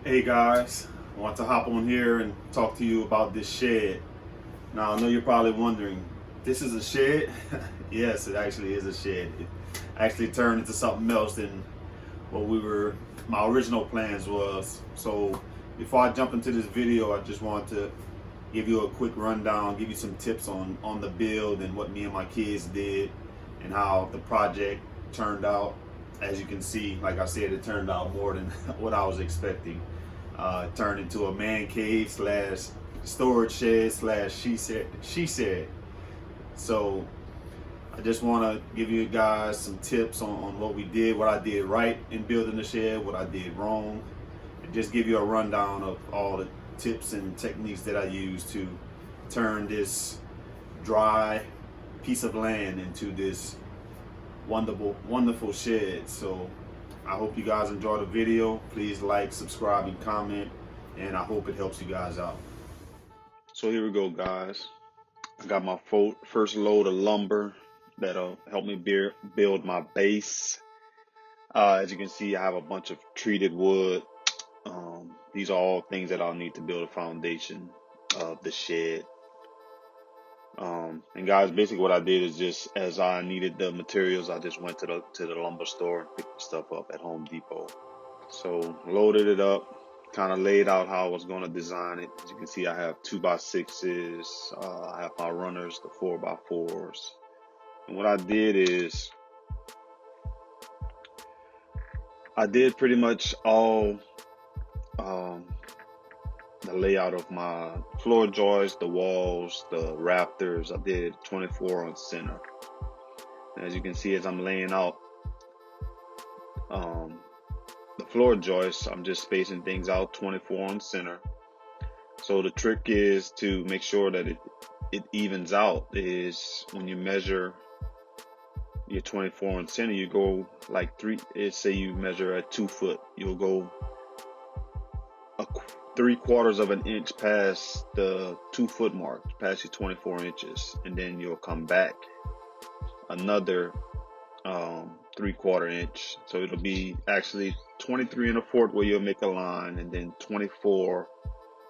Hey guys, I want to hop on here and talk to you about this shed. Now I know you're probably wondering, this is a shed? Yes, it actually is a shed. It actually turned into something else than what my original plans was. So before I jump into this video, I just want to give you a quick rundown, give you some tips on the build and what me and my kids did and how the project turned out. As you can see, like I said, it turned out more than what I was expecting. It turned into a man cave slash storage shed slash she said. So I just want to give you guys some tips on what we did, what I did right in building the shed, what I did wrong, and just give you a rundown of all the tips and techniques that I used to turn this dry piece of land into this wonderful shed. So I hope you guys enjoy the video. Please like, subscribe, and comment, and I hope it helps you guys out. So here we go, guys. I got my first load of lumber that'll help me build my base. As you can see, I have a bunch of treated wood. These are all things that I'll need to build a foundation of the shed. And guys, basically what I did is just as I needed the materials, I just went to the lumber store and picked the stuff up at Home Depot. So loaded it up, kind of laid out how I was going to design it. As you can see, I have 2x6s. I have my runners, the 4x4s. And what I did is I did pretty much all the layout of my floor joists, the walls, the rafters. I did 24 on center. And as you can see, as I'm laying out the floor joists, I'm just spacing things out 24 on center. So the trick is to make sure that it evens out. Is when you measure your 24 on center, you go like say you measure at 2 foot, you'll go 3/4 of an inch past the 2 foot mark, past your 24 inches, and then you'll come back another 3/4 inch. So it'll be actually 23 1/4 where you'll make a line, and then 24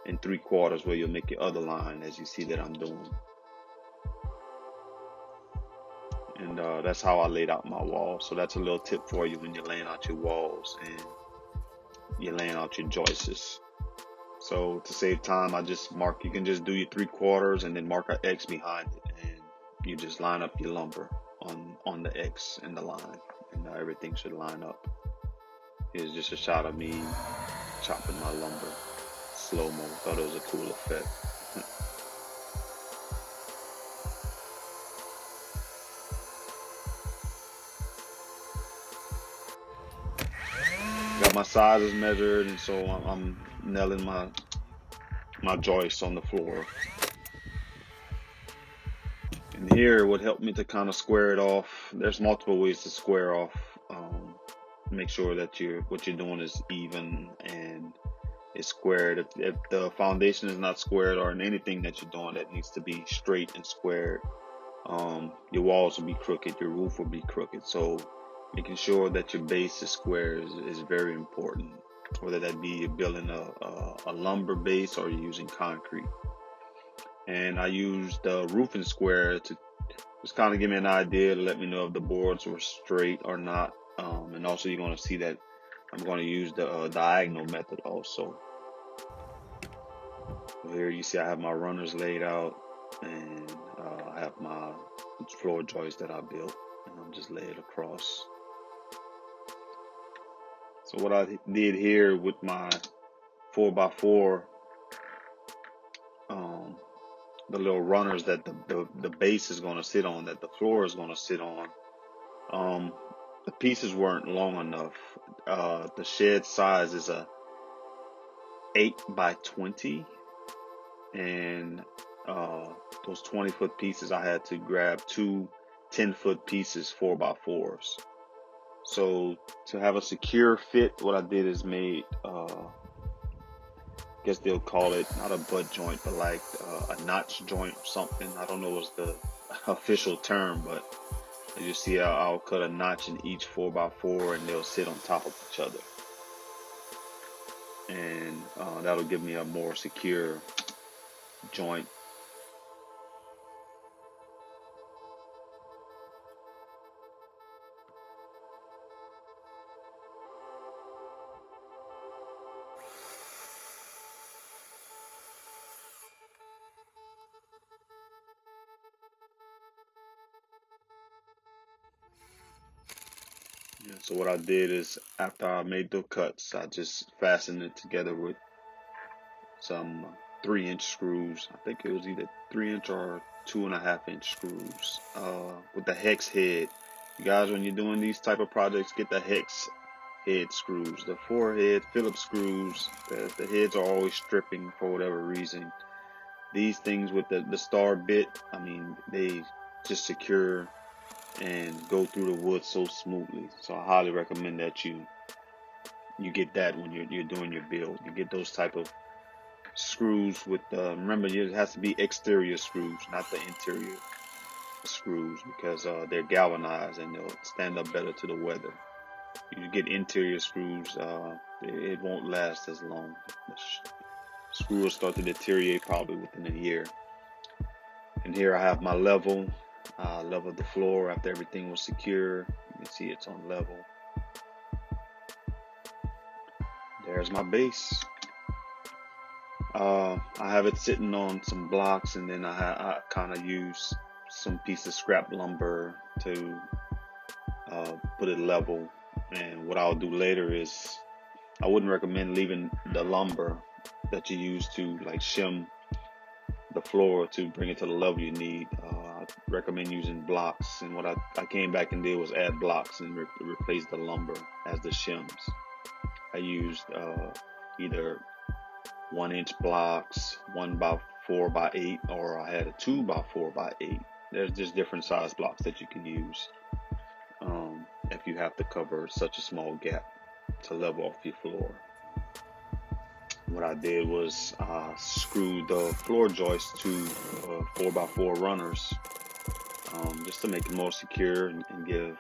3/4 where you'll make your other line, as you see that I'm doing. And that's how I laid out my wall. So that's a little tip for you when you're laying out your walls and you're laying out your joists. So to save time, I just mark, you can just do your 3/4 and then mark an X behind it, and you just line up your lumber on the X and the line, and everything should line up. Here's just a shot of me chopping my lumber, slow-mo. Thought it was a cool effect. Got my sizes measured, and so I'm nailing my joists on the floor. And here, what helped me to kind of square it off, there's multiple ways to square off. Make sure that what you're doing is even and it's squared. If the foundation is not squared, or in anything that you're doing that needs to be straight and squared, your walls will be crooked, your roof will be crooked. So making sure that your base is square is very important, whether that be you're building a lumber base or you're using concrete. And I used the roofing square to just kind of give me an idea, to let me know if the boards were straight or not. And also you're going to see that I'm going to use the diagonal method also. Here you see I have my runners laid out, and I have my floor joists that I built, and I'm just laying it across. So what I did here with my 4x4, the little runners that the base is going to sit on, that the floor is going to sit on, the pieces weren't long enough. The shed size is a 8x20, and those 20-foot pieces, I had to grab two 10-foot pieces 4x4s. So to have a secure fit, what I did is made I guess they'll call it not a butt joint, but like a notch joint or something. I don't know what's the official term, but as you see, I'll cut a notch in each 4x4, and they'll sit on top of each other. and that'll give me a more secure joint. Yeah, so what I did is after I made the cuts, I just fastened it together with some 3-inch screws. I think it was either 3-inch or 2.5-inch screws with the hex head. You guys, when you're doing these type of projects, get the hex head screws. The 4-head Phillips screws, the heads are always stripping for whatever reason. These things with the star bit, I mean, they just secure and go through the wood so smoothly. So I highly recommend that you get that when you're doing your build. You get those type of screws with remember, it has to be exterior screws, not the interior screws, because they're galvanized and they'll stand up better to the weather. You get interior screws, it won't last as long. The screw will start to deteriorate probably within a year. And here I have my level. Leveled the floor after everything was secure. You can see it's on level. There's my base. I have it sitting on some blocks, and then I kind of use some piece of scrap lumber to put it level. And what I'll do later is, I wouldn't recommend leaving the lumber that you use to like shim the floor to bring it to the level you need. I recommend using blocks, and what I came back and did was add blocks and replace the lumber as the shims. I used either 1-inch blocks, 1x4x8, or I had a 2x4x8. There's just different size blocks that you can use if you have to cover such a small gap to level off your floor. What I did was screw the floor joist to 4x4 runners just to make it more secure and give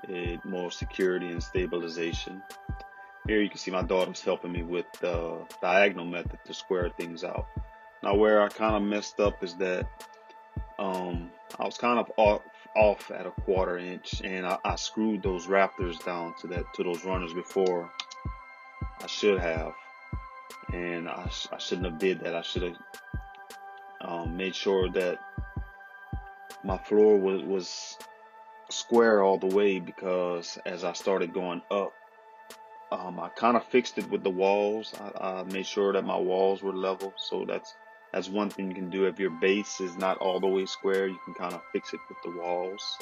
it more security and stabilization. Here you can see my daughter's helping me with the diagonal method to square things out. Now where I kind of messed up is that I was kind of off at a 1/4 inch, and I screwed those rafters down to those runners before I should have, and I shouldn't have did that. I should have made sure that my floor was square all the way, because as I started going up, I kind of fixed it with the walls. I made sure that my walls were level, so that's one thing you can do. If your base is not all the way square, you can kind of fix it with the walls.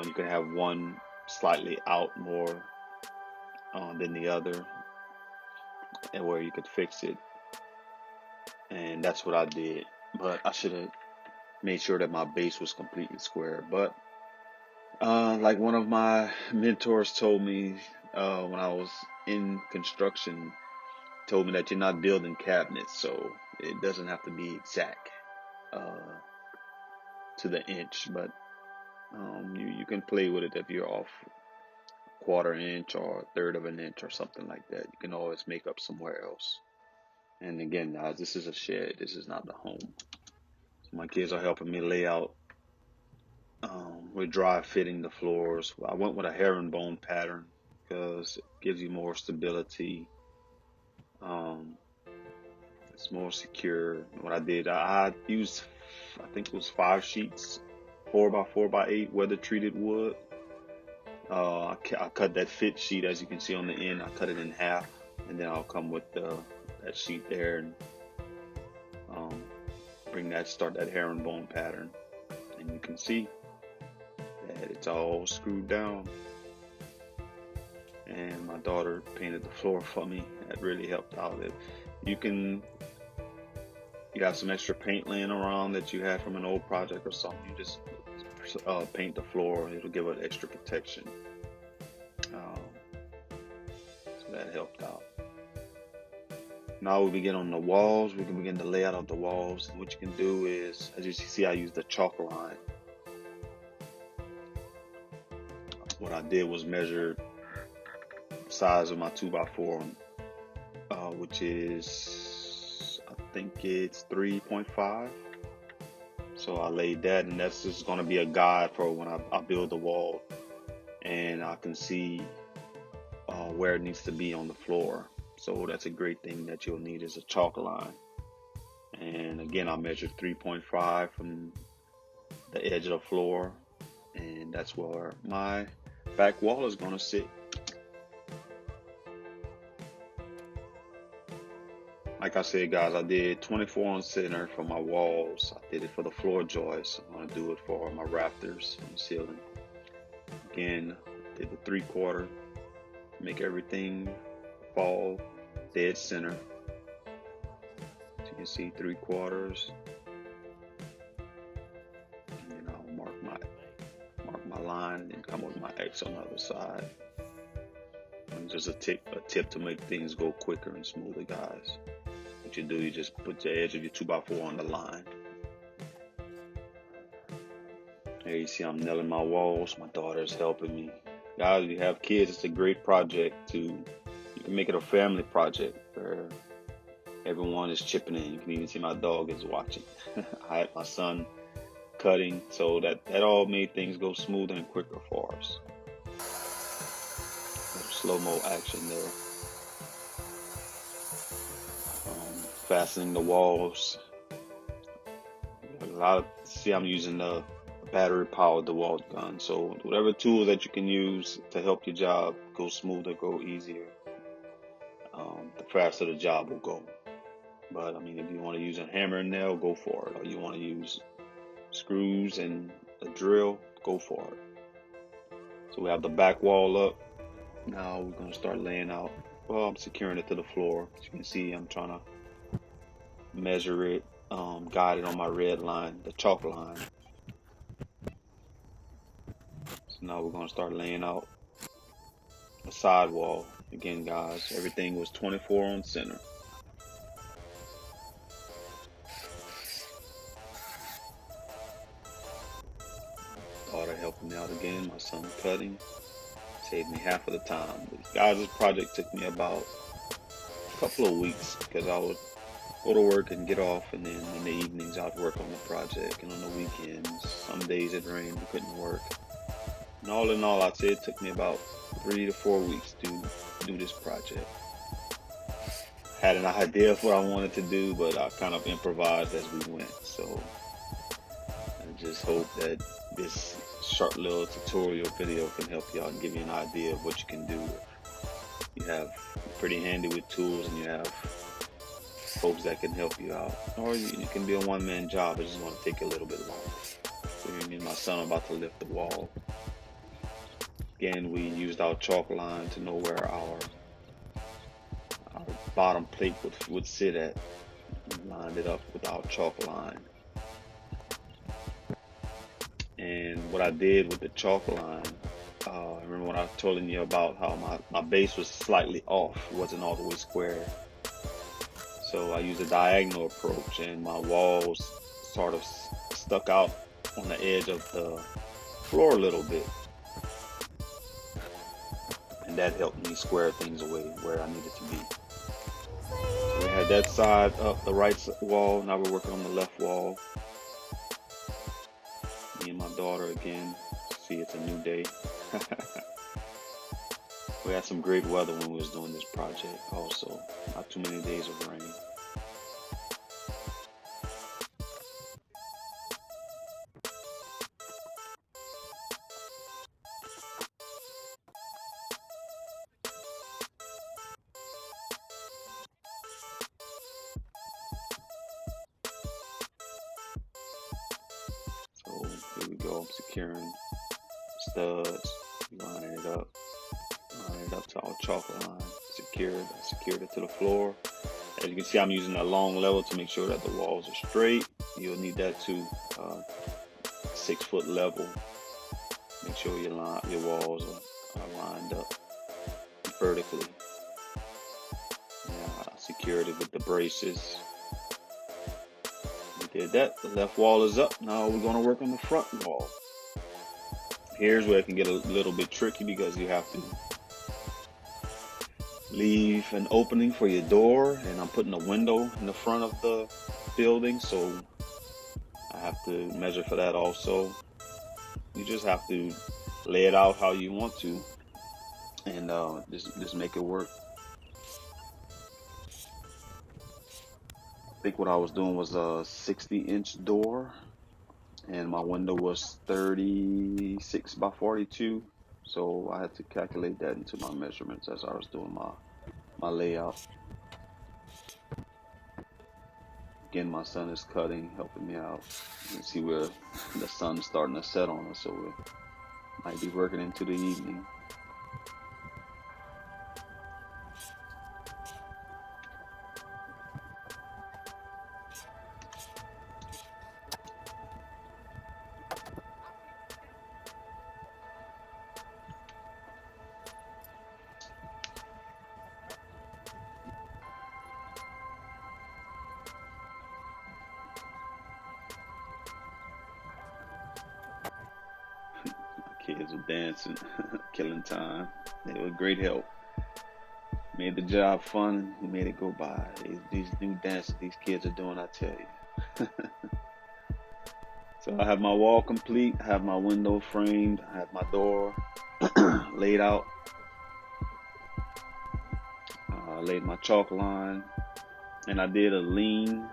You can have one slightly out more than the other, and where you could fix it. And that's what I did. But I should have made sure that my base was completely square. But like one of my mentors told me when I was in construction, told me that you're not building cabinets, so it doesn't have to be exact to the inch, but you can play with it. If you're off 1/4 inch or 1/3 of an inch or something like that, you can always make up somewhere else. And again, guys, this is a shed, this is not the home. So my kids are helping me lay out. We're dry fitting the floors. I went with a herringbone pattern because it gives you more stability. It's more secure. What I did, I used, I think it was 5 sheets, 4x4x8 weather treated wood. I cut that fit sheet, as you can see on the end. I cut it in half, and then I'll come with that sheet there and start that herringbone pattern, and you can see that it's all screwed down. And my daughter painted the floor for me. That really helped out. You got some extra paint laying around that you had from an old project or something, you just paint the floor. It'll give it extra protection. So that helped out. Now we begin on the walls. We can begin the layout of the walls. And what you can do is, as you see, I use the chalk line. What I did was measure size of my 2x4, which is, I think it's 3.5. So I laid that, and that's just going to be a guide for when I build the wall, and I can see where it needs to be on the floor. So that's a great thing that you'll need, is a chalk line. And again, I measured 3.5 from the edge of the floor, and that's where my back wall is going to sit. Like I said, guys, I did 24 on center for my walls. I did it for the floor joists. I'm going to do it for my rafters on the ceiling. Again, did the 3/4, make everything fall dead center. So you can see 3/4. And then I'll mark my line and come with my X on the other side. And just a tip to make things go quicker and smoother, guys. What you do, you just put the edge of your 2x4 on the line. Here you see I'm nailing my walls. My daughter's helping me. Guys, if you have kids, it's a great project you can make it a family project where everyone is chipping in. You can even see my dog is watching. I had my son cutting, so that all made things go smoother and quicker for us. Slow-mo action there. Fastening the walls. See, I'm using the battery-powered DeWalt gun. So whatever tools that you can use to help your job go smoother, go easier, the faster the job will go. But I mean, if you want to use a hammer and nail, go for it. Or you want to use screws and a drill, go for it. So we have the back wall up. Now we're going to start laying out. Well, I'm securing it to the floor. As you can see, I'm trying to measure it, guide it on my red line, the chalk line. So now we're going to start laying out the side wall. Again, guys, everything was 24 on center. Daughter helping me out again, my son cutting. Saved me half of the time. Guys, this project took me about a couple of weeks because I would go to work and get off, and then in the evenings I'd work on the project, and on the weekends, some days it rained, we couldn't work. And all in all, I'd say it took me about 3 to 4 weeks to do this project. Had an idea of what I wanted to do, but I kind of improvised as we went. So I just hope that this short little tutorial video can help y'all and give you an idea of what you can do. You have pretty handy with tools, and you have folks that can help you out, or you can be a one-man job. It's just going to take a little bit longer. So me and my son are about to lift the wall. Again, we used our chalk line to know where our bottom plate would sit at. We lined it up with our chalk line. And what I did with the chalk line, I remember when I was telling you about how my base was slightly off, it wasn't all the way square. So I used a diagonal approach, and my walls sort of stuck out on the edge of the floor a little bit. And that helped me square things away where I needed to be. So we had that side up, the right wall. Now we're working on the left wall. Me and my daughter again. See, it's a new day. We had some great weather when we was doing this project also. Not too many days of rain. So here we go, I'm securing studs, lining it up to our chalk line, secured it to the floor. As you can see, I'm using a long level to make sure that the walls are straight. You'll need that too, 6 foot level. Make sure your walls are lined up vertically. Now I secured it with the braces. We did that. The left wall is up. Now we're going to work on the front wall. Here's where it can get a little bit tricky because you have to leave an opening for your door, and I'm putting a window in the front of the building, so I have to measure for that also. You just have to lay it out how you want to, and just make it work. I think what I was doing was a 60-inch door, and my window was 36 by 42. So I had to calculate that into my measurements as I was doing my layout. Again, my son is cutting, helping me out. You can see where the sun's starting to set on us, so we might be working into the evening. Kids were dancing, killing time. They were great help. Made the job fun. We made it go by. These new dances these kids are doing, I tell you. So I have my wall complete. I have my window framed. I have my door laid out. I laid my chalk line, and I did a lean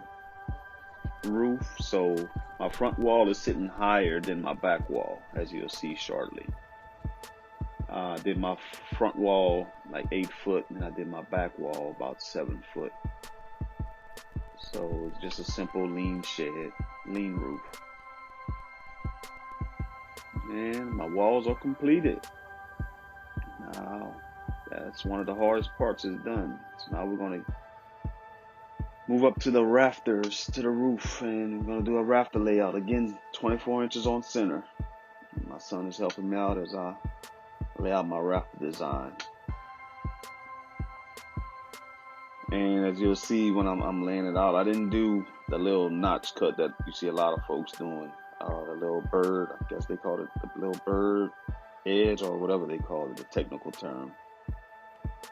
roof. So my front wall is sitting higher than my back wall, as you'll see shortly. I did my front wall like 8 foot, and I did my back wall about 7 foot. So it's just a simple lean shed, lean roof. And my walls are completed. Now, that's one of the hardest parts is done. So now we're going to move up to the rafters, to the roof, and we're going to do a rafter layout. Again, 24 inches on center. My son is helping me out as I lay out my rafter design. And as you'll see when I'm laying it out, I didn't do the little notch cut that you see a lot of folks doing. The little bird, I guess they call it the little bird edge or whatever they call it, the technical term.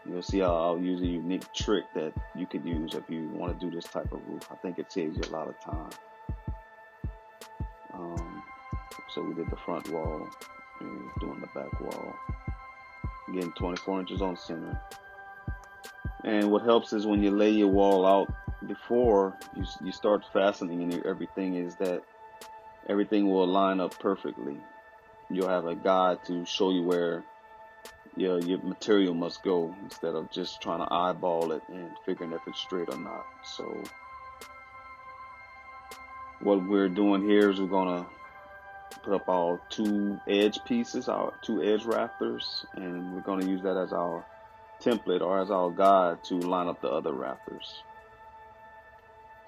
You'll see I'll use a unique trick that you could use if you want to do this type of roof. I think it saves you a lot of time. So we did the front wall and doing the back wall. Again, 24 inches on center. And what helps is when you lay your wall out before you start fastening and everything, is that everything will line up perfectly. You'll have a guide to show you where your material must go instead of just trying to eyeball it and figuring if it's straight or not. So what we're doing here is we're gonna put up our 2 edge pieces, our 2 edge rafters, and we're gonna use that as our template or as our guide to line up the other rafters.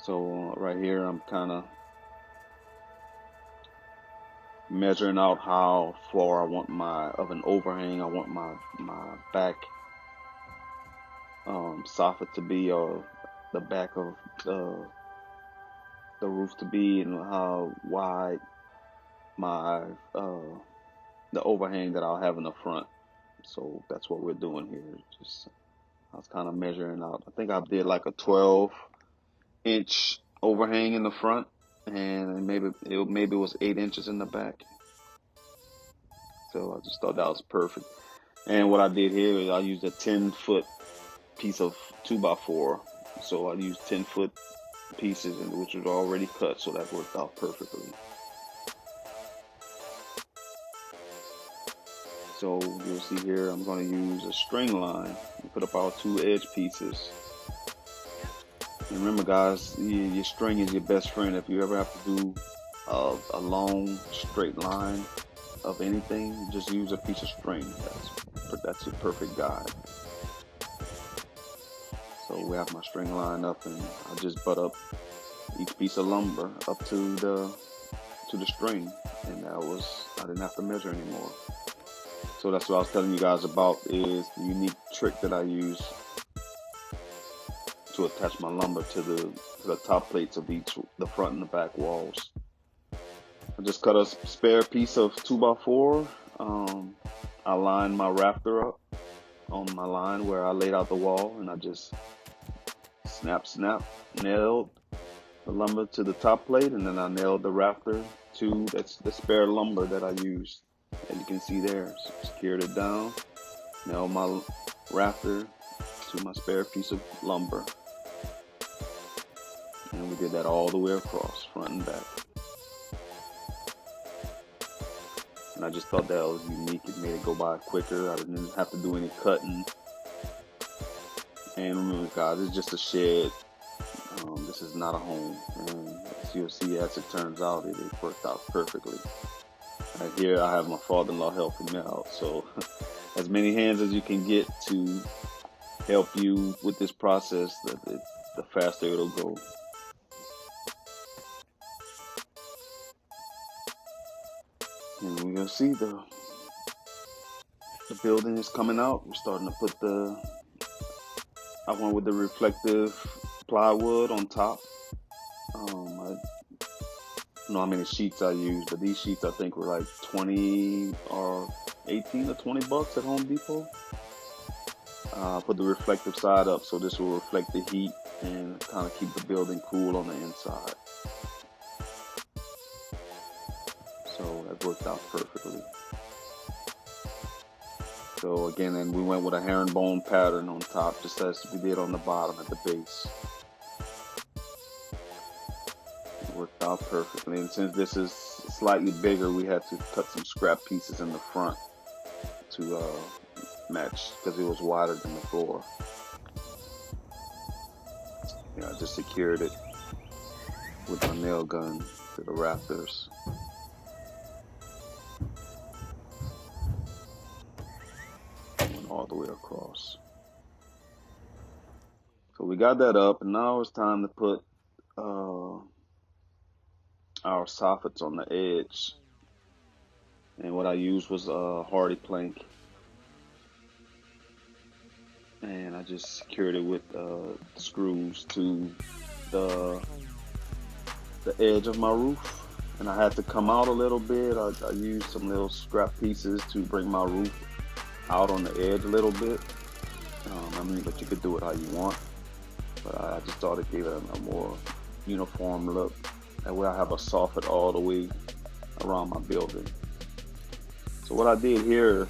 So right here I'm kind of measuring out how far I want of an overhang I want my back soffit to be, or the back of the roof to be, and how wide my the overhang that I'll have in the front. So that's what we're doing here. Just I was kind of measuring out. I think I did like a 12-inch overhang in the front, and maybe it was 8 inches in the back. So I just thought that was perfect. And what I did here is I used a 10-foot piece of 2x4. So I used 10-foot pieces, which was already cut, so that worked out perfectly. So you'll see here I'm going to use a string line and put up our 2 edge pieces. And remember guys, your string is your best friend. If you ever have to do a long straight line of anything, just use a piece of string. That's your perfect guide. So we have my string line up, and I just butt up each piece of lumber up to the string, and I didn't have to measure anymore. So that's what I was telling you guys about, is the unique trick that I use to attach my lumber to the top plates of the front and the back walls. I just cut a spare piece of 2x4. I lined my rafter up, on my line where I laid out the wall, and I just snap, nailed the lumber to the top plate, and then I nailed the rafter to that's the spare lumber that I used. As you can see there, secured it down, nailed my rafter to my spare piece of lumber, and we did that all the way across, front and back. And I just thought that was unique. It made it go by quicker. I didn't have to do any cutting. And remember, guys, it's just a shed. This is not a home. And as you'll see, as it turns out, it worked out perfectly. Here I have my father-in-law helping me out. So as many hands as you can get to help you with this process, the faster it'll go. And we're gonna see the building is coming out. We're starting to put I went with the reflective plywood on top. I don't know how many sheets I used, but these sheets I think were like 20 or 18 or 20 bucks at Home Depot. Put the reflective side up so this will reflect the heat and kind of keep the building cool on the inside. So that worked out perfectly. So again, then we went with a herringbone pattern on top, just as we did on the bottom at the base. It worked out perfectly. And since this is slightly bigger, we had to cut some scrap pieces in the front to match, because it was wider than the floor. Yeah, I just secured it with my nail gun to the rafters. Went all the way across. So we got that up, and now it's time to put our soffits on the edge. And what I used was a hardy plank, and I just secured it with screws to the edge of my roof. And I had to come out a little bit. I used some little scrap pieces to bring my roof out on the edge a little bit. But you could do it how you want. But I just thought it gave it a more uniform look. That way I have a soffit all the way around my building. So what I did here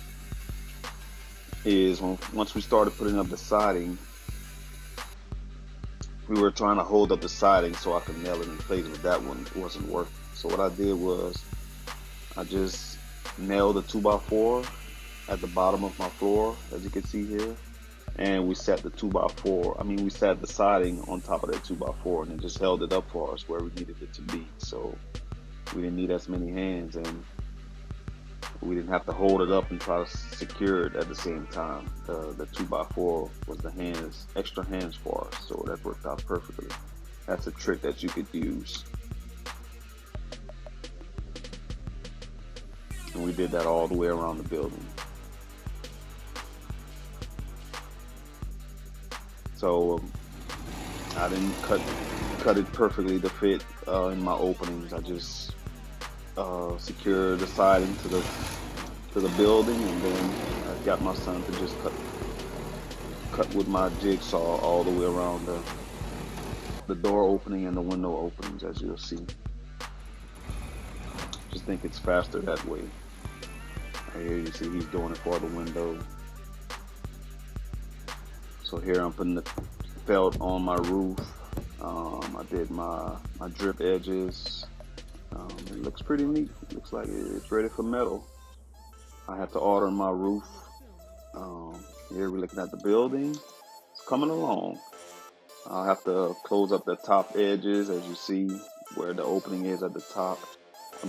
is once we started putting up the siding, we were trying to hold up the siding so I could nail it in place, but that one wasn't working. So what I did was I just nailed a 2x4 at the bottom of my floor, as you can see here, and we set the we set the siding on top of that 2x4, and it just held it up for us where we needed it to be. So we didn't need as many hands, and we didn't have to hold it up and try to secure it at the same time. The 2x4 was the extra hands for us, so that worked out perfectly. That's a trick that you could use. And we did that all the way around the building. So I didn't cut it perfectly to fit in my openings. I just secured the siding to the building, and then I got my son to just cut with my jigsaw all the way around the door opening and the window openings, as you'll see. Just think it's faster that way. Here you see he's doing it for the window. So here I'm putting the felt on my roof. I did my drip edges. It looks pretty neat. It looks like it's ready for metal. I have to order my roof. Here we're looking at the building. It's coming along. I'll have to close up the top edges, as you see where the opening is at the top.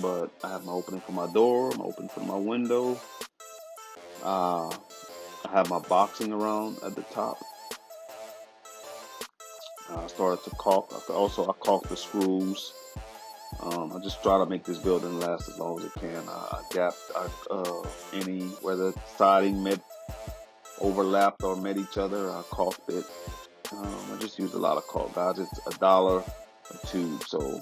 But I have my opening for my door, my opening for my window. I have my boxing around at the top. I started to caulk. I caulked the screws. I just try to make this building last as long as it can. I gapped any where the siding overlapped or met each other. I caulked it. I just used a lot of caulk, guys. It's $1 a tube, so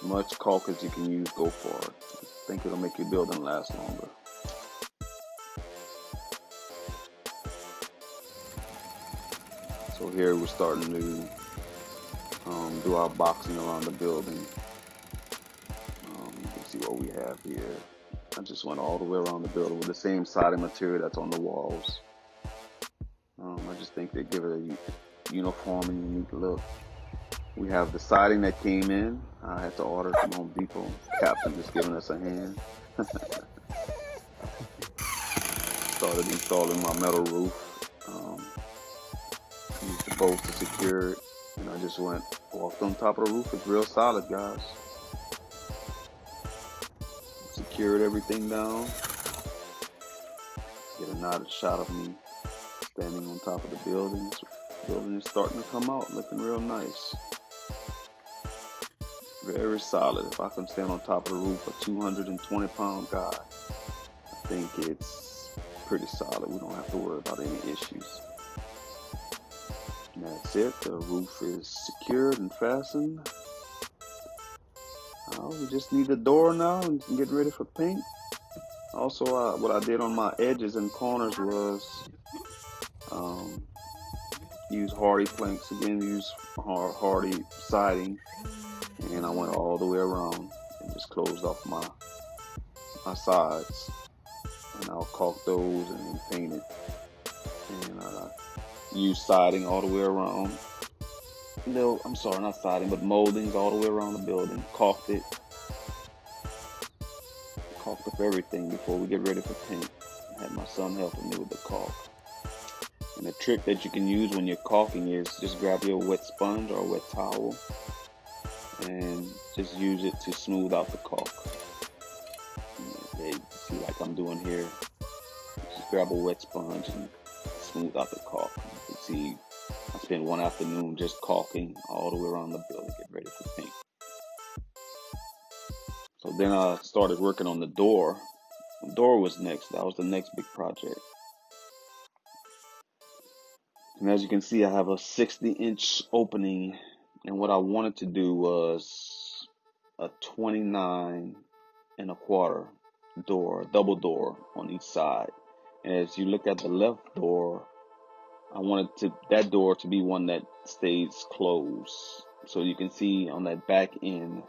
as much caulk as you can use, go for it. I think it'll make your building last longer. So here we're starting to do our boxing around the building. You can see what we have here. I just went all the way around the building with the same siding material that's on the walls. I just think they give it a uniform and unique look. We have the siding that came in. I had to order from Home Depot. Captain just giving us a hand. Started installing my metal roof. Used the bolts to secure it. And I just walked on top of the roof. It's real solid, guys. Secured everything down. Get another shot of me standing on top of the building. The building is starting to come out, looking real nice. Very solid. If I can stand on top of the roof, a 220-pound guy, I think it's pretty solid. We don't have to worry about any issues. And that's it. The roof is secured and fastened. We just need the door now and get ready for paint. Also, what I did on my edges and corners was use hardy planks again, use hardy siding, and I went all the way around and just closed off my sides, and I'll caulk those and then paint it, and use siding all the way around. No, I'm sorry, not siding, but moldings all the way around the building. Caulked it. Caulked up everything before we get ready for paint. I had my son helping me with the caulk. And the trick that you can use when you're caulking is just grab your wet sponge or a wet towel and just use it to smooth out the caulk. You see, like I'm doing here, just grab a wet sponge and smooth out the caulk. You can see I spent one afternoon just caulking all the way around the building, get ready for paint. So then I started working on the door. The door was next. That was the next big project. And as you can see, I have a 60-inch opening. And what I wanted to do was a 29.25 door, double door on each side. And as you look at the left door, I wanted that door to be one that stays closed. So you can see on that back end,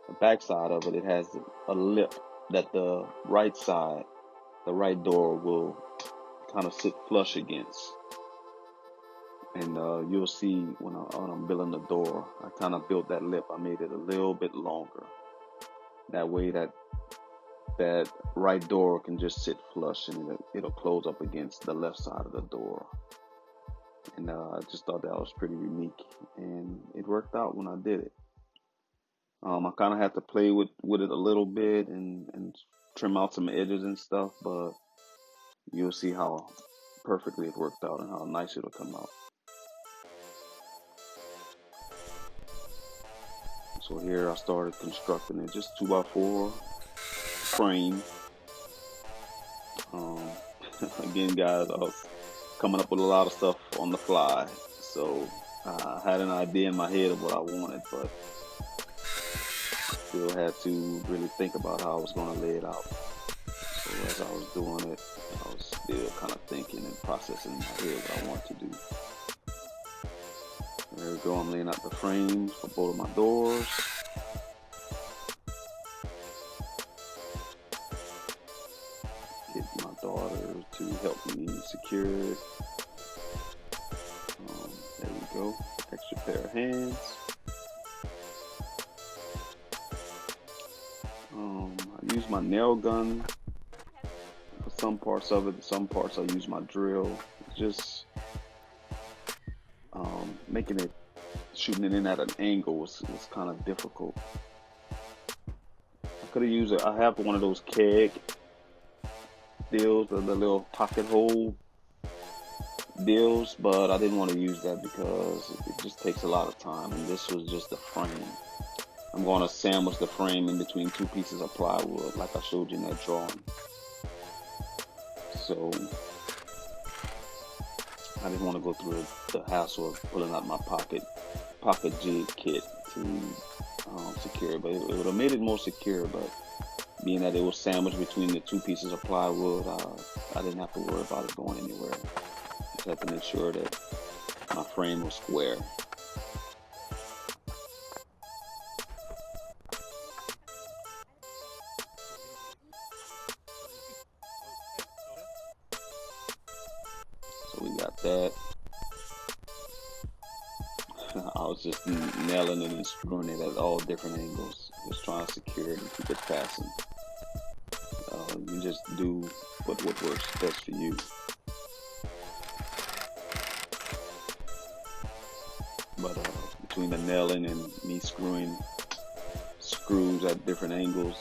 the back side of it, it has a lip that the right side, the right door will kind of sit flush against. And you'll see when I'm building the door, I kind of built that lip. I made it a little bit longer. That way that right door can just sit flush and it'll close up against the left side of the door. And I just thought that was pretty unique, and it worked out when I did it. I kind of had to play with it a little bit and trim out some edges and stuff, but you'll see how perfectly it worked out and how nice it'll come out. So here I started constructing it, just 2x4 frame. Again, guys, I was coming up with a lot of stuff on the fly, so I had an idea in my head of what I wanted, but still had to really think about how I was going to lay it out. So as I was doing it, I was still kind of thinking and processing in my head what I wanted to do. There we go, I'm laying out the frames for both of my doors. Get my daughter to help me secure it. There we go, extra pair of hands. I use my nail gun for some parts of it. Some parts I use my drill. Just making it, shooting it in at an angle was kind of difficult. I could have used it. I have one of those keg deals, the little pocket hole deals, but I didn't want to use that because it just takes a lot of time, and this was just the frame. I'm going to sandwich the frame in between two pieces of plywood like I showed you in that drawing. So I didn't want to go through the hassle of pulling out my pocket jig kit to secure it, but it would have made it more secure. But being that it was sandwiched between the two pieces of plywood, I didn't have to worry about it going anywhere. Just had to make sure that my frame was square. So we got that. I was just nailing it and screwing it at all different angles, just trying to secure it and keep it fastened. You just do what works best for you. But between the nailing and me screwing screws at different angles,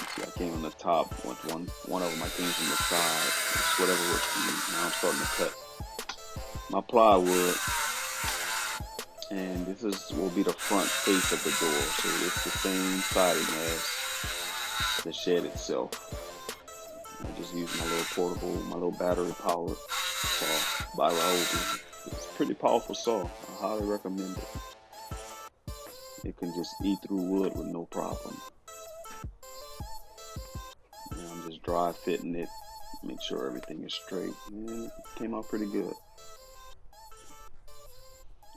you see I came on the top, one of them I came from the side, it's whatever works for you. Now I'm starting to cut my plywood, and this will be the front face of the door, so it's the same siding as the shed itself. I just use my little portable, my little battery powered saw by Rafter. It's a pretty powerful saw. I highly recommend it. It can just eat through wood with no problem. And I'm just dry fitting it, make sure everything is straight, and it came out pretty good.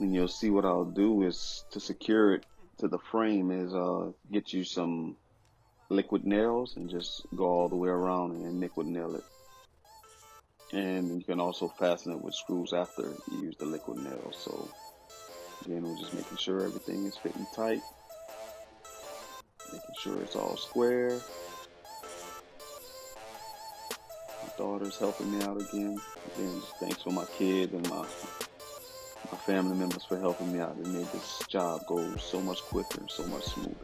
And you'll see what I'll do is to secure it to the frame is get you some liquid nails and just go all the way around and liquid nail it. And you can also fasten it with screws after you use the liquid nails. So again, we're just making sure everything is fitting tight, making sure it's all square. My daughter's helping me out again. Again, just thanks for my kids and my family members for helping me out. It made this job go so much quicker and so much smoother.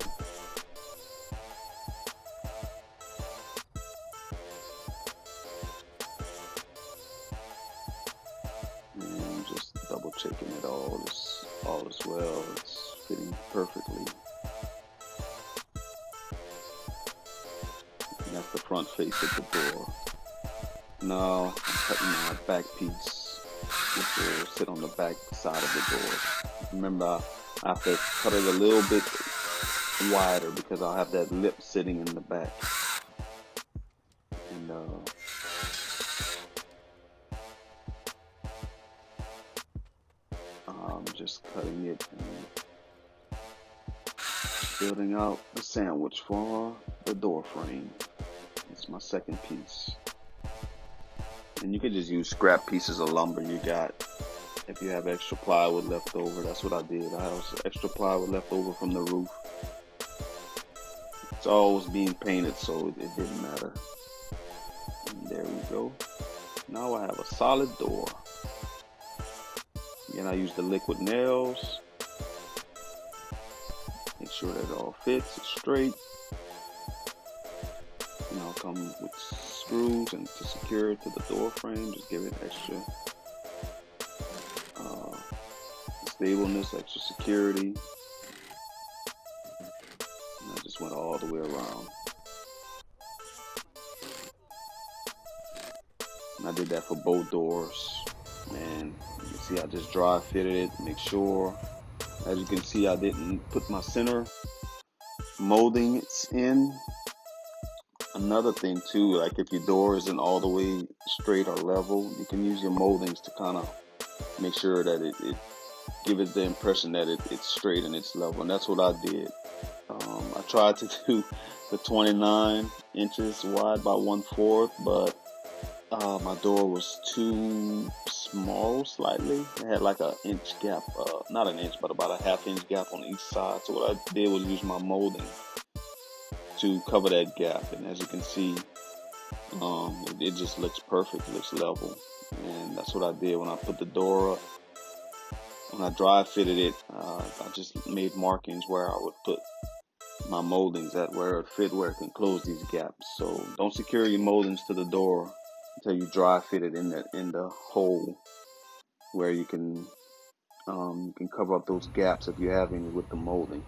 And just double checking it all is well. It's fitting perfectly. And that's the front face of the door. Now I'm cutting my back piece, which will sit on the back side of the door. Remember, I have to cut it a little bit wider because I'll have that lip sitting in the back. And I'm just cutting it and building out the sandwich for the door frame. It's my second piece. And you can just use scrap pieces of lumber you got. If you have extra plywood left over, that's what I did. I had extra plywood left over from the roof. It's always being painted, so it didn't matter. And there we go. Now I have a solid door. Again, I use the liquid nails. Make sure that it all fits, it's straight. And I'll come with screws and to secure it to the door frame, just give it extra stableness, extra security. And I just went all the way around. And I did that for both doors. And you can see I just dry fitted it, make sure. As you can see, I didn't put my center molding in. Another thing too, like if your door isn't all the way straight or level, you can use your moldings to kind of make sure that it give it the impression that it's straight and it's level. And that's what I did. I tried to do the 29 inches wide by 1/4, but my door was too small slightly. It had like an inch gap, not an inch, but about a 1/2 inch gap on each side. So what I did was use my molding to cover that gap, and as you can see, it just looks perfect, it looks level. And that's what I did when I put the door up. When I dry fitted it, I just made markings where I would put my moldings at, where it fit, where it can close these gaps. So don't secure your moldings to the door until you dry fit it in the hole where you can cover up those gaps if you have any with the molding.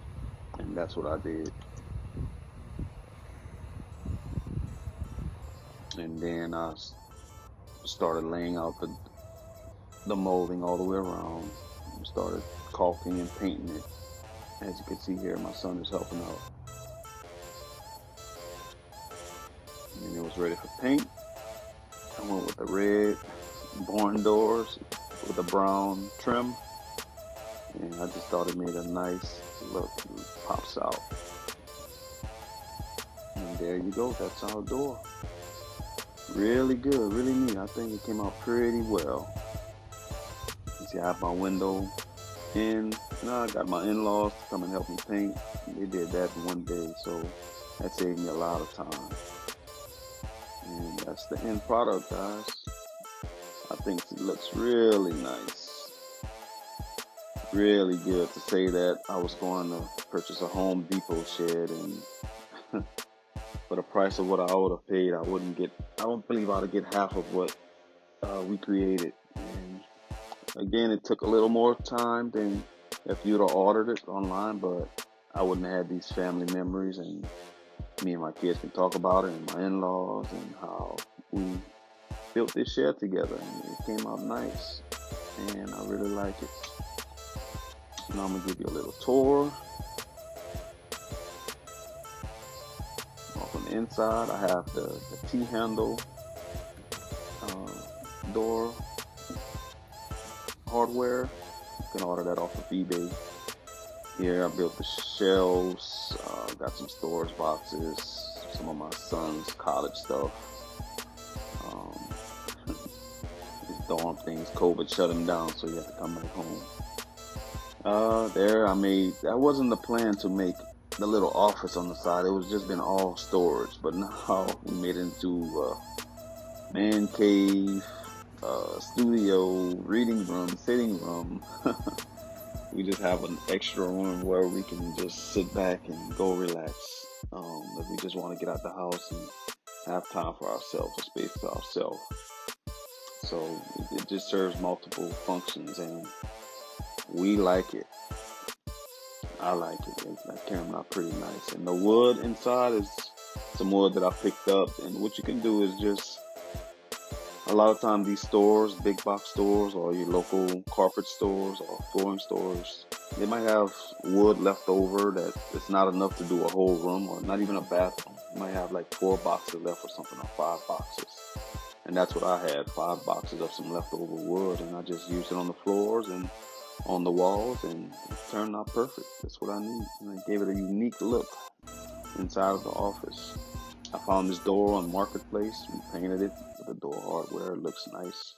And that's what I did. And then I started laying out the molding all the way around. And started caulking and painting it. As you can see here, my son is helping out. And it was ready for paint. I went with the red barn doors with the brown trim. And I just thought it made a nice look. It pops out. And there you go. That's our door. Really good, really neat. I think it came out pretty well. You see, I have my window in. Now I got my in-laws to come and help me paint. They did that in one day, so that saved me a lot of time. And that's the end product, guys. I think it looks really nice. Really good. To say that I was going to purchase a Home Depot shed, and for the price of what I would have paid, I don't believe I'd get half of what we created. And again, it took a little more time than if you'd have ordered it online, but I wouldn't have had these family memories, and me and my kids can talk about it, and my in-laws, and how we built this shed together, and it came out nice, and I really like it. Now I'm gonna give you a little tour. On the inside, I have the T-handle door hardware. You can order that off of eBay. Here I built the shelves, got some storage boxes, some of my son's college stuff. His dorm things, COVID shut him down, so he had to come back home. That wasn't the plan to make the little office on the side. It was just been all storage, but now we made it into man cave, studio, reading room, sitting room. We just have an extra room where we can just sit back and go relax. If we just want to get out the house and have time for ourselves, a space to ourselves. So it just serves multiple functions, and we like it. I like it. That came out pretty nice. And the wood inside is some wood that I picked up. And what you can do is just, a lot of times these stores, big box stores, or your local carpet stores or flooring stores, they might have wood left over that it's not enough to do a whole room, or not even a bathroom. You might have like 4 boxes left or something, or 5 boxes. And that's what I had, 5 boxes of some leftover wood, and I just used it on the floors and on the walls, and it turned out perfect. That's what I need. And I gave it a unique look inside of the office. I found this door on Marketplace. We painted it with the door hardware. It looks nice.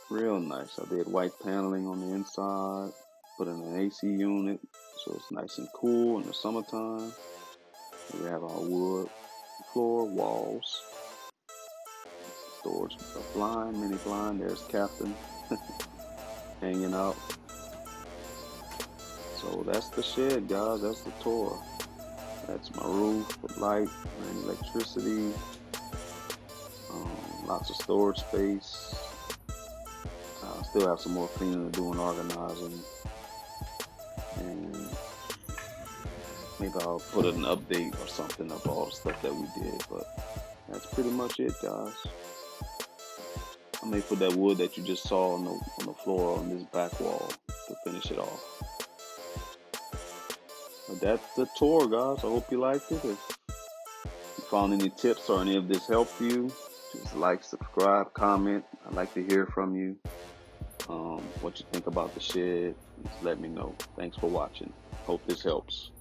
Real nice. I did white paneling on the inside. Put in an AC unit so it's nice and cool in the summertime. We have our wood floor, walls. Storage, a blind, mini blind. There's Captain hanging out. So that's the shed, guys. That's the tour. That's my roof with light and electricity. Lots of storage space. I still have some more cleaning to do and organizing. And maybe I'll put an update or something of all the stuff that we did. But that's pretty much it, guys. I may put that wood that you just saw on the floor on this back wall to finish it off. But that's the tour, guys. I hope you liked it. If you found any tips or any of this helped you, just like, subscribe, comment. I'd like to hear from you. What you think about the shed. Just let me know. Thanks for watching. Hope this helps.